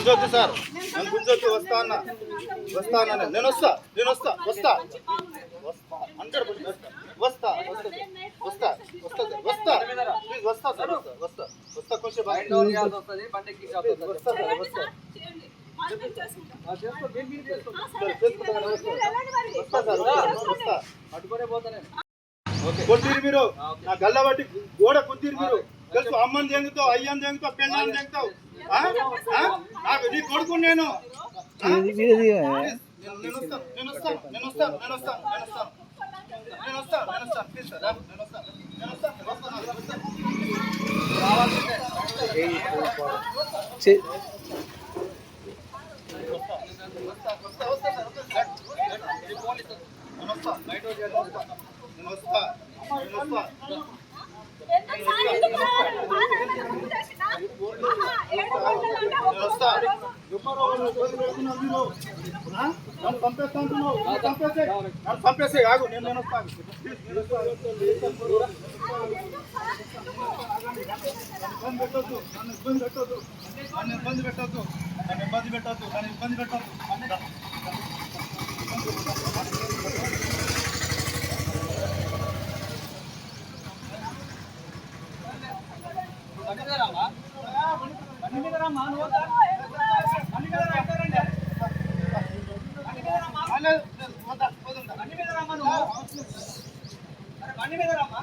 గుంజొద్దు sir, నన్ను గుంజొద్దు. వస్తా అన్న, వస్తా అన్న, నేను వస్తా, నేను వస్తా, వస్తా, వస్తా, 100% వస్తా, వస్తా, వస్తా, వస్తా, ప్లీజ్ వస్తా సార్, వస్తా, వస్తా, కొంచెం వస్తా సార్, వస్తా. కొట్టిరు మీరు, నా గల్ల బట్టి గోడ కొట్టిరు మీరు. తెలుసు, అమ్మని దెంగుతావు, అయ్యని దెంగుతావు, పెళ్ళని దెంగుతావు. నాకు నీ కొడుకు నేను. పంపేసే ఆగు, నేను వస్తాను. ఇబ్బంది పెట్టద్దు, నన్ను ఇబ్బంది పెట్టద్దు, నన్ను ఇబ్బంది పెట్టద్దు, నన్ను ఇబ్బంది పెట్టద్దు, నన్ను ఇబ్బంది పెట్టద్దు. బండి మీద రామ్మా.